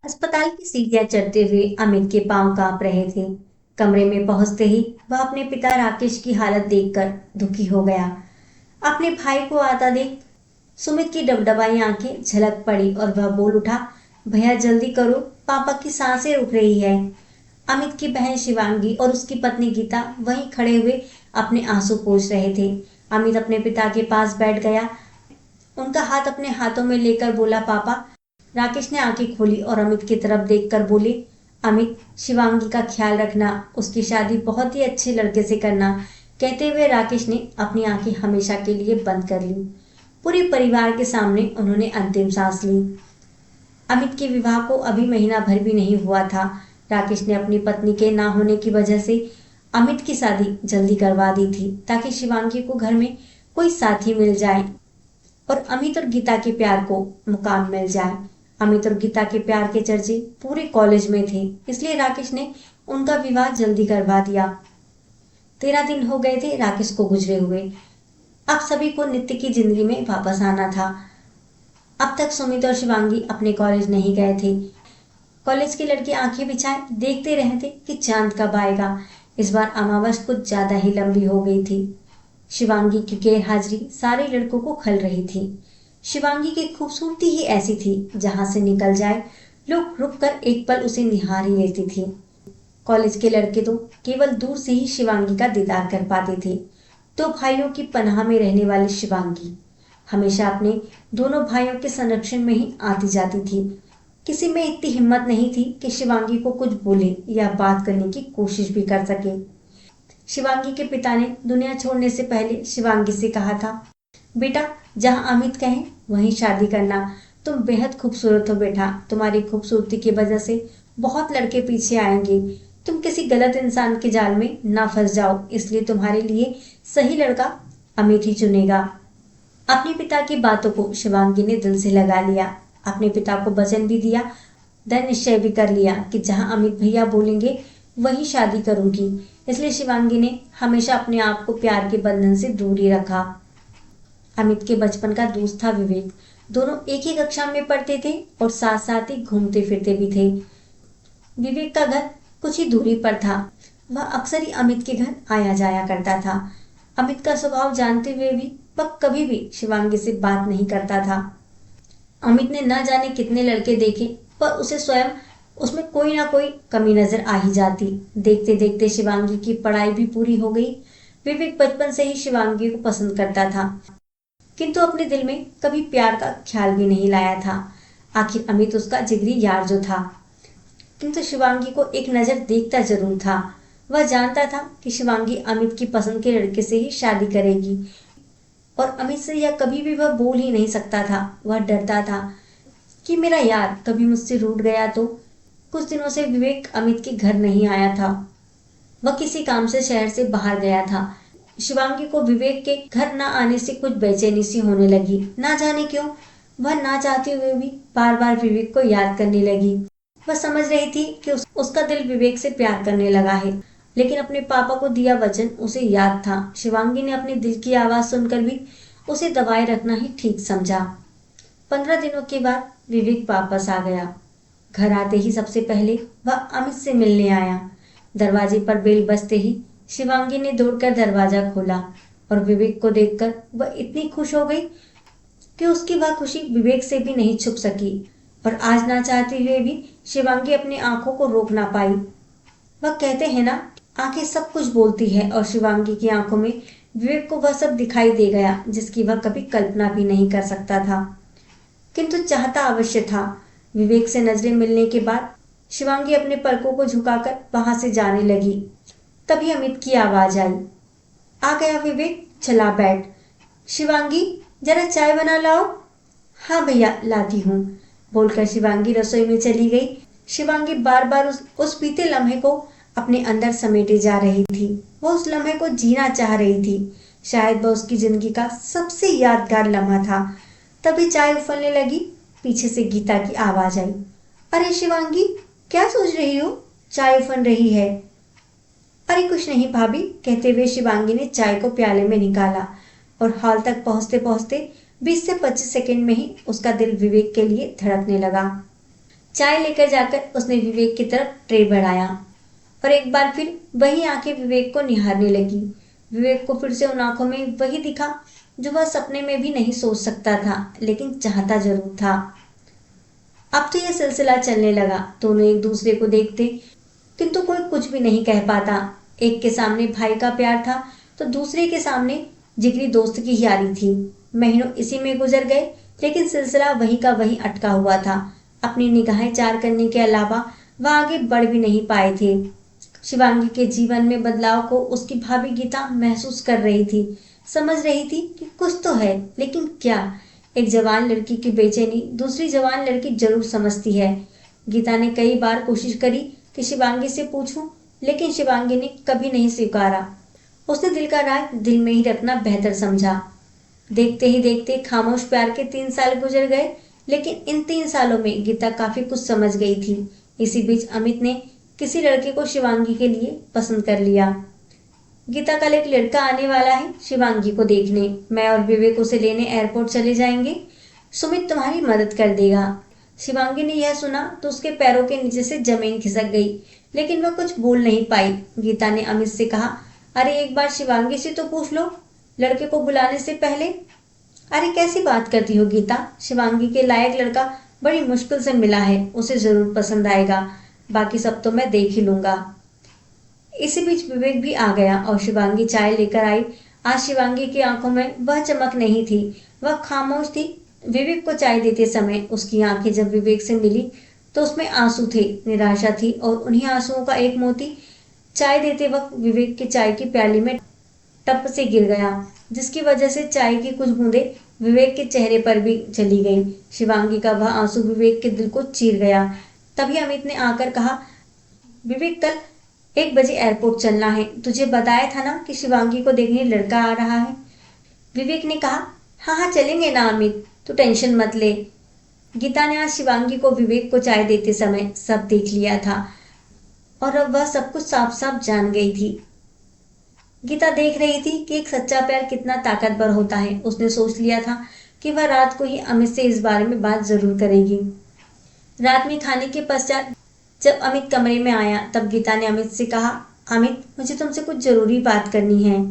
अस्पताल की सीढ़ियां चढ़ते हुए अमित के पांव कांप रहे थे। कमरे में पहुंचते ही वह अपने पिता राकेश की हालत देखकर दुखी हो गया। अपने भाई को आता देख सुमित की डबडबाई आंखें झलक पड़ी और वह बोल उठा, भैया जल्दी करो, पापा की सांसें रुक रही है। अमित की बहन शिवांगी और उसकी पत्नी गीता वहीं खड़े हुए अपने आंसू पोंछ रहे थे। अमित अपने पिता के पास बैठ गया, उनका हाथ अपने हाथों में लेकर बोला, पापा। राकेश ने आंखें खोली और अमित की तरफ देखकर बोले, अमित, शिवांगी का ख्याल रखना, उसकी शादी बहुत ही अच्छे लड़के से करना। कहते हुए राकेश ने अपनी आंखें हमेशा के लिए बंद कर ली। पूरे परिवार के सामने उन्होंने अंतिम सांस ली। अमित के विवाह को अभी महीना भर भी नहीं हुआ था। राकेश ने अपनी पत्नी के ना होने की वजह से अमित की शादी जल्दी करवा दी थी, ताकि शिवांगी को घर में कोई साथी मिल जाए और अमित और गीता के प्यार को मुकाम मिल जाए। अमित और गीता के प्यार के चर्चे पूरे कॉलेज में थे, इसलिए राकेश ने उनका विवाह जल्दी करवा दिया। 13 दिन हो गए थे राकेश को गुजरे हुए। अब सभी को नित्य की जिंदगी में वापस आना था। अब तक सुमित और शिवांगी अपने कॉलेज नहीं गए थे। कॉलेज के लड़के आंखें बिछाए देखते रहे थे कि चांद कब आएगा। इस बार अमावस कुछ ज्यादा ही लंबी हो गई थी। शिवांगी की गैर हाजिरी सारे लड़कों को खल रही थी। शिवांगी की खूबसूरती ही ऐसी थी, जहां से निकल जाए लोग रुककर एक पल उसे निहार ही लेती थी। कॉलेज के लड़के तो केवल दूर से ही शिवांगी का दीदार कर पाते थे। दो भाइयों की पनाह में रहने वाली शिवांगी हमेशा अपने दोनों भाइयों के संरक्षण में ही आती जाती थी। किसी में इतनी हिम्मत नहीं थी कि शिवांगी को कुछ बोले या बात करने की कोशिश भी कर सके। शिवांगी के पिता ने दुनिया छोड़ने से पहले शिवांगी से कहा था, बेटा, जहां अमित कहे वहीं शादी करना। तुम बेहद खूबसूरत हो बेटा, तुम्हारी खूबसूरती की वजह से बहुत लड़के पीछे आएंगे। तुम किसी गलत इंसान के जाल में ना फंस जाओ, इसलिए तुम्हारे लिए सही लड़का अमित ही चुनेगा। अपने पिता की बातों को शिवांगी ने दिल से लगा लिया। अपने पिता को वचन भी दिया, दृढ़ निश्चय भी कर लिया कि जहां अमित भैया बोलेंगे वही शादी करूंगी। इसलिए शिवांगी ने हमेशा अपने आप को प्यार के बंधन से दूर ही रखा। अमित के बचपन का दोस्त था विवेक। दोनों एक ही कक्षा में पढ़ते थे और साथ साथ ही घूमते फिरते भी थे। विवेक का घर कुछ ही दूरी पर था। वह अक्सर ही अमित के घर आया जाया करता था। अमित का स्वभाव जानते हुए भी वह कभी भी शिवांगी से बात नहीं करता था। अमित ने न जाने कितने लड़के देखे, पर उसे स्वयं उसमें कोई ना कोई कमी नजर आ ही जाती। देखते देखते शिवांगी की पढ़ाई भी पूरी हो गई। विवेक बचपन से ही शिवांगी को पसंद करता था, किंतु अपने दिल में कभी प्यार का ख्याल भी नहीं लाया था। आखिर अमित उसका जिगरी यार जो था, किंतु शिवांगी को एक नजर देखता जरूर था। वह जानता था कि शिवांगी अमित की पसंद के लड़के से ही शादी करेगी और अमित से यह कभी भी वह बोल ही नहीं सकता था। वह डरता था कि मेरा यार कभी मुझसे रूठ गया तो। कुछ दिनों से विवेक अमित के घर नहीं आया था। वह किसी काम से शहर से बाहर गया था। शिवांगी को विवेक के घर न आने से कुछ बेचैनी सी होने लगी। ना जाने क्यों वह ना चाहते हुए भी बार बार विवेक को याद करने लगी। वह समझ रही थी कि उसका दिल विवेक से प्यार करने लगा है, लेकिन अपने पापा को दिया वचन उसे याद था। शिवांगी ने अपने दिल की आवाज सुनकर भी उसे दबाए रखना ही ठीक समझा। 15 दिनों के बाद विवेक वापस आ गया। घर आते ही सबसे पहले वह अमित से मिलने आया। दरवाजे पर बेल बजते ही शिवांगी ने दौड़कर दरवाजा खोला और विवेक को देखकर वह इतनी खुश हो गई कि उसकी वह खुशी विवेक से भी नहीं छुप सकी। और आज ना चाहते हुए भी शिवांगी अपनी आंखों को रोक ना पाई। वह कहते हैं ना, आंखें सब कुछ बोलती है, और शिवांगी की आंखों में विवेक को वह सब दिखाई दे गया जिसकी वह कभी कल्पना भी नहीं कर सकता था, किंतु चाहता अवश्य था। विवेक से नजरें मिलने के बाद शिवांगी अपने पलकों को झुकाकर वहां से जाने लगी। तभी अमित की आवाज आई, आ गया विवेक, चला बैठ। शिवांगी, जरा चाय बना लाओ। हाँ भैया, लाती हूँ, बोलकर शिवांगी रसोई में चली गई। शिवांगी बार बार उस बीते लम्हे को अपने अंदर समेटे जा रही थी। वो उस लम्हे को जीना चाह रही थी। शायद वह उसकी जिंदगी का सबसे यादगार लम्हा था। तभी चाय उफलने लगी। पीछे से गीता की आवाज आई, अरे शिवांगी, क्या सोच रही हो? चाय उफन रही है। अरे कुछ नहीं भाभी, कहते हुए शिवांगी ने चाय को प्याले में निकाला और हॉल तक पहुंचते पहुंचते 20 से 25 सेकंड में ही उसका दिल विवेक के लिए धड़कने लगा। चाय लेकर जाकर उसने विवेक की तरफ ट्रे बढ़ाया और एक बार फिर वही आंखें विवेक को निहारने लगी। विवेक को फिर से उन आंखों में वही दिखा जो वह सपने में भी नहीं सोच सकता था, लेकिन चाहता जरूर था। अब तो यह सिलसिला चलने लगा। दोनों एक दूसरे को देखते किंतु कोई कुछ भी नहीं कह पाता। एक के सामने भाई का प्यार था तो दूसरे के सामने जिगरी दोस्त की यारी थी। महीनों इसी में गुजर गए, लेकिन सिलसिला वही का वही अटका हुआ था। अपनी निगाहें चार करने के अलावा वह आगे बढ़ भी नहीं पाए थे। शिवांगी के जीवन में बदलाव को उसकी भाभी गीता महसूस कर रही थी। समझ रही थी कि कुछ तो है, लेकिन क्या? एक जवान लड़की की बेचैनी दूसरी जवान लड़की जरूर समझती है। गीता ने कई बार कोशिश करी कि शिवांगी से पूछूं, लेकिन शिवांगी ने कभी नहीं स्वीकारा। उसने दिल का राज दिल में ही रखना बेहतर समझा। देखते ही देखते खामोश प्यार के 3 साल गुजर गए, लेकिन इन 3 सालों में गीता काफी कुछ समझ गई थी। इसी बीच अमित ने किसी लड़के को शिवांगी के लिए पसंद कर लिया। गीता, कल एक लड़का आने वाला है शिवांगी को देखने। मैं और विवेक उसे लेने एयरपोर्ट चले जाएंगे। सुमित तुम्हारी मदद कर देगा। शिवांगी ने यह सुना तो उसके पैरों के नीचे से जमीन खिसक गई, लेकिन वह कुछ बोल नहीं पाई। गीता ने अमित से कहा, अरे एक बार शिवांगी से तो पूछ लो, लड़के को बुलाने से पहले। अरे कैसी बात करती हो गीता, शिवांगी के लायक लड़का बड़ी मुश्किल से मिला है, उसे जरूर पसंद आएगा। बाकी सब तो मैं देख ही लूंगा। इसी बीच विवेक भी आ गया और शिवांगी चाय लेकर आई। आज शिवांगी की आंखों में वह चमक नहीं थी, वह खामोश थी। विवेक को चाय देते समय उसकी आंखें जब विवेक से मिली तो उसमें आंसू थे, निराशा थी और उन्हीं आंसुओं का एक मोती चाय देते वक्त विवेक की चाय की प्याली में टप से गिर गया, जिसकी वजह से चाय की कुछ बूंदें विवेक के चेहरे पर भी चली गई। शिवांगी का वह आंसू विवेक के दिल को चीर गया। तभी अमित ने आकर कहा, विवेक कल 1 बजे एयरपोर्ट चलना है। तुझे बताया था ना कि शिवांगी को देखने लड़का आ रहा है। विवेक ने कहा, हाँ हाँ चलेंगे ना अमित, तू टेंशन मत ले। गीता ने आज शिवांगी को विवेक को चाय देते समय सब देख लिया था और अब वह सब कुछ साफ साफ जान गई थी। गीता देख रही थी कि एक सच्चा प्यार कितना ताकतवर होता है। उसने सोच लिया था कि वह रात को ही अमित से इस बारे में बात जरूर करेगी। रात में खाने के पश्चात जब अमित कमरे में आया तब गीता ने अमित से कहा, अमित मुझे तुमसे कुछ जरूरी बात करनी है।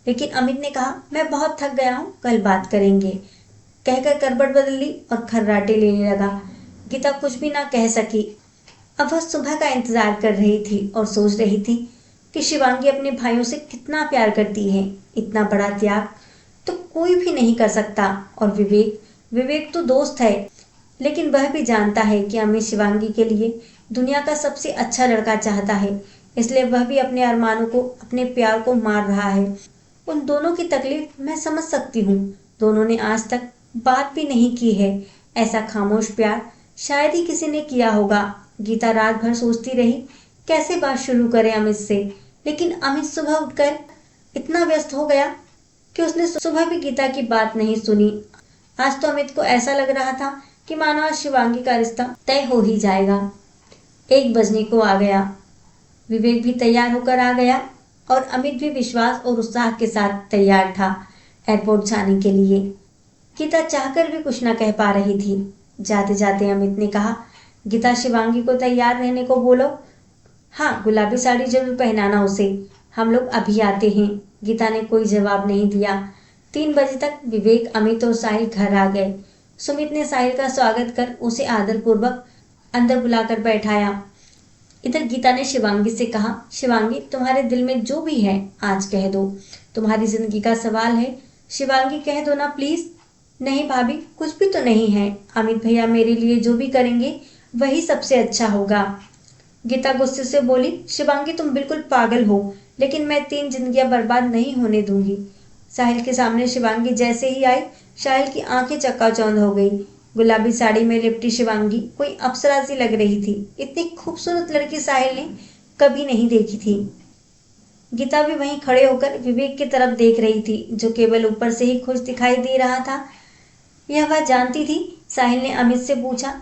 लेकिन अमित ने कहा, मैं बहुत थक गया हूँ, कल बात करेंगे। कहकर करवट बदल ली और खर्राटे लेने लगा। गीता कुछ भी ना कह सकी। अब वह सुबह का इंतजार कर रही थी और सोच रही थी कि शिवांगी अपने भाइयों से कितना प्यार करती है। इतना बड़ा त्याग तो कोई भी नहीं कर सकता। और विवेक तो दोस्त है, लेकिन वह भी जानता है कि अमित शिवांगी के लिए दुनिया का सबसे अच्छा लड़का चाहता है, इसलिए वह भी अपने अरमानों को, अपने प्यार को मार रहा है। उन दोनों की तकलीफ मैं समझ सकती हूँ। दोनों ने आज तक बात भी नहीं की है। ऐसा खामोश प्यार शायद ही किसी ने किया होगा। गीता रात भर सोचती रही कैसे बात शुरू करे अमित से, लेकिन अमित सुबह उठकर इतना व्यस्त हो गया कि उसने सुबह भी गीता की बात नहीं सुनी। आज तो अमित को ऐसा लग रहा था कि मानो आज शिवांगी का रिश्ता तय हो ही जाएगा। 1 बजने को आ गया। विवेक भी तैयार होकर आ गया और अमित भी विश्वास और उत्साह के साथ तैयार था एयरपोर्ट जाने के लिए। गीता चाहकर भी कुछ न कह पा रही थी। जाते जाते अमित ने कहा, गीता शिवांगी को तैयार रहने को बोलो। हाँ, गुलाबी साड़ी जरूर पहनाना उसे, हम लोग अभी आते हैं। गीता ने कोई जवाब नहीं दिया। 3 बजे तक विवेक, अमित और साहिल घर आ गए। सुमित ने साहिल का स्वागत कर उसे आदरपूर्वक अंदर बुलाकर बैठाया। इधर गीता ने शिवांगी से कहा, शिवांगी तुम्हारे दिल में जो भी है आज कह दो, तुम्हारी जिंदगी का सवाल है। शिवांगी कह दो ना प्लीज। नहीं भाभी, कुछ भी तो नहीं है। अमित भैया मेरे लिए जो भी करेंगे वही सबसे अच्छा होगा। गीता गुस्से से बोली, शिवांगी तुम बिल्कुल पागल हो, लेकिन मैं 3 जिंदगियां बर्बाद नहीं होने दूंगी। साहिल के सामने शिवांगी जैसे ही आई, साहिल की आंखें चक्काचौंध हो गई। गुलाबी साड़ी में लिपटी शिवांगी कोई अप्सरा सी लग रही थी। इतनी खूबसूरत लड़की साहिल ने कभी नहीं देखी थी। गीता भी वहीं खड़े होकर विवेक की तरफ देख रही थी, जो केवल ऊपर से ही खुश दिखाई दे रहा था। यह वह जानती थी। साहिल ने अमित से पूछा,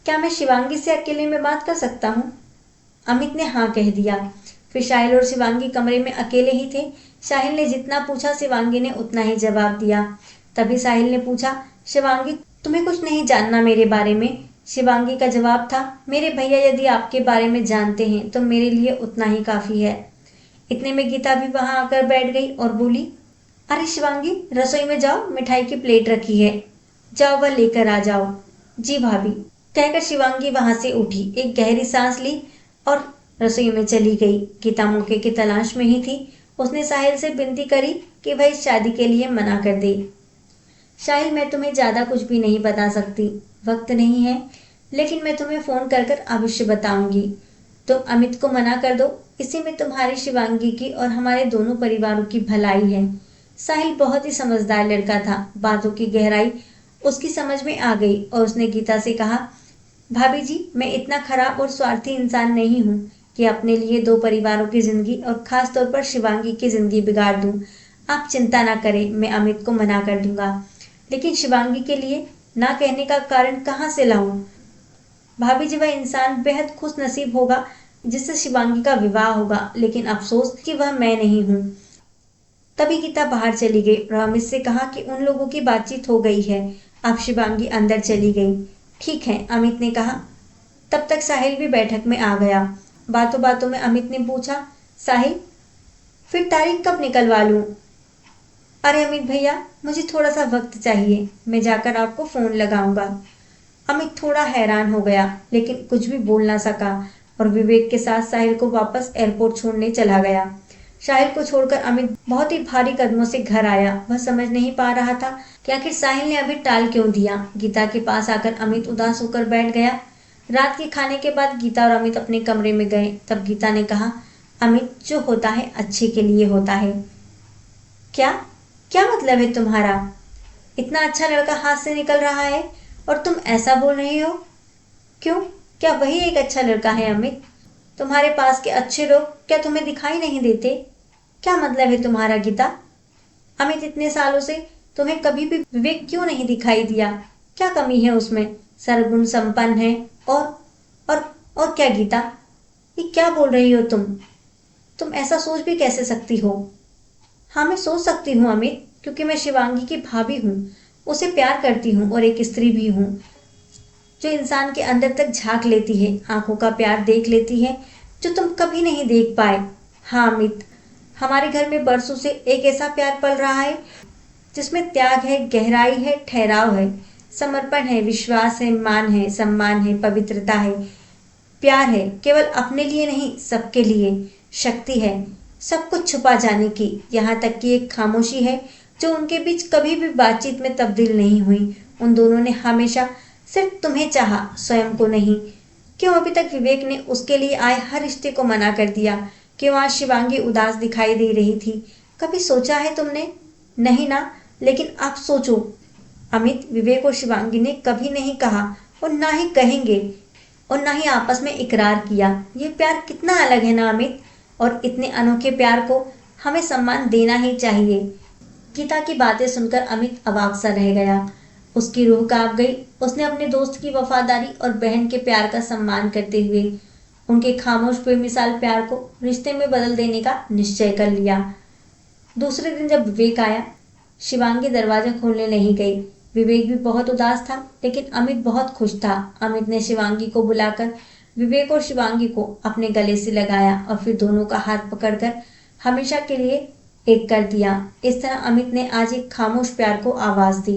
क्या मैं शिवांगी से अकेले में बात कर सकता हूँ? अमित ने हाँ कह दिया। फिर साहिल और शिवांगी कमरे में अकेले ही थे। साहिल ने जितना पूछा शिवांगी ने उतना ही जवाब दिया। तभी साहिल ने पूछा, शिवांगी तुम्हें कुछ नहीं जानना मेरे बारे में? शिवांगी का जवाब था, मेरे भैया यदि आपके बारे में जानते हैं तो मेरे लिए उतना ही काफी है। इतने में गीता भी वहां आकर बैठ गई और बोली, अरे शिवांगी, रसोई में जाओ, मिठाई की प्लेट रखी है, जाओ वह लेकर आ जाओ। जी भाभी, कहकर शिवांगी वहां से उठी, एक गहरी सांस ली और रसोई में चली गई। गीता मौके की तलाश में ही थी। उसने साहिल से विनती करी कि वह इस शादी के लिए मना कर दे। साहिल, मैं तुम्हें ज्यादा कुछ भी नहीं बता सकती, वक्त नहीं है, लेकिन मैं तुम्हें फोन कर कर अवश्य बताऊंगी। तुम अमित को मना कर दो, इसी में तुम्हारी, शिवांगी की और हमारे दोनों परिवारों की भलाई है। साहिल बहुत ही समझदार लड़का था। बातों की गहराई उसकी समझ में आ गई और उसने गीता से कहा, भाभी जी, मैं इतना खराब और स्वार्थी इंसान नहीं हूँ कि अपने लिए दो परिवारों की जिंदगी और खास तौर पर शिवांगी की जिंदगी बिगाड़ दूं। आप चिंता ना करें, मैं अमित को मना कर दूंगा, लेकिन शिवांगी के लिए ना कहने का कारण कहाँ से लाऊं? भाभी जी, वह इंसान बेहद खुश नसीब होगा जिससे शिवांगी का विवाह होगा, लेकिन अफसोस कि वह मैं नहीं हूँ। तभी गीता बाहर चली गई और अमित से कहा कि उन लोगों की बातचीत हो गई है, अब शिवांगी अंदर चली गई। ठीक है, अमित ने कहा। तब तक साहिल भी बैठक में आ गया। बातों बातों में अमित ने पूछा, साहिल, फिर तारीख कब निकलवा लूं? अरे अमित भैया, मुझे थोड़ा सा वक्त चाहिए, मैं जाकर आपको फोन लगाऊंगा। अमित थोड़ा हैरान हो गया, लेकिन कुछ भी बोल ना सका और विवेक के साथ साहिल को वापस एयरपोर्ट छोड़ने चला गया। साहिल को छोड़कर अमित बहुत ही भारी कदमों से घर आया। वह समझ नहीं पा रहा था कि आखिर साहिल ने अभी टाल क्यों दिया। गीता के पास आकर अमित उदास होकर बैठ गया। रात के खाने के बाद गीता और अमित अपने कमरे में गए। तब गीता ने कहा, अमित, जो होता है अच्छे के लिए होता है। क्या क्या मतलब है तुम्हारा? इतना अच्छा लड़का हाथ से निकल रहा है और तुम ऐसा बोल रही हो? क्यों, क्या वही एक अच्छा लड़का है अमित? तुम्हारे पास के अच्छे लोग क्या तुम्हें दिखाई नहीं देते? क्या मतलब है तुम्हारा गीता? अमित, इतने सालों से तुम्हें कभी भी विवेक क्यों नहीं दिखाई दिया? क्या कमी है उसमें? सर्वगुण संपन्न है और और क्या गीता, ये क्या बोल रही हो तुम ऐसा सोच भी कैसे सकती हो? हाँ, मैं सोच सकती हूँ अमित, क्योंकि मैं शिवांगी की भाभी हूँ, उसे प्यार करती हूँ और एक स्त्री भी हूँ जो इंसान के अंदर तक झांक लेती है, आंखों का प्यार देख लेती है जो तुम कभी नहीं देख पाए। हाँ अमित, हमारे घर में बरसों से एक ऐसा प्यार पल रहा है जिसमें त्याग है, गहराई है, ठहराव है, समर्पण है, विश्वास है, मान है, सम्मान है, पवित्रता है, प्यार है, केवल अपने लिए नहीं सबके लिए, शक्ति है सब कुछ छुपा जाने की, यहाँ तक कि एक खामोशी है जो उनके बीच कभी भी बातचीत में तब्दील नहीं हुई। उन दोनों ने हमेशा सिर्फ तुम्हें चाहा, स्वयं को नहीं। क्यों अभी तक विवेक ने उसके लिए आए हर रिश्ते को मना कर दिया? क्यों आज शिवांगी उदास दिखाई दे रही थी? कभी सोचा है तुमने? नहीं ना, लेकिन अब सोचो अमित, विवेक और शिवांगी ने कभी नहीं कहा और ना ही कहेंगे और ना ही आपस में इकरार किया। ये प्यार कितना अलग है ना अमित, और इतने अनोखे प्यार को हमें सम्मान देना ही चाहिए। गीता की बातें सुनकर अमित अवाक सा रह गया। उसकी रूह कांप गई। उसने अपने दोस्त की वफादारी और बहन के प्यार का सम्मान करते हुए उनके खामोश बेमिसाल प्यार को रिश्ते में बदल देने का निश्चय कर लिया। दूसरे दिन जब विवेक आया, शिवांगी दरवाजा खोलने नहीं गई। विवेक भी बहुत उदास था, लेकिन अमित बहुत खुश था। अमित ने शिवांगी को बुलाकर विवेक और शिवांगी को अपने गले से लगाया और फिर दोनों का हाथ पकड़कर हमेशा के लिए एक कर दिया। इस तरह अमित ने आज एक खामोश प्यार को आवाज दी।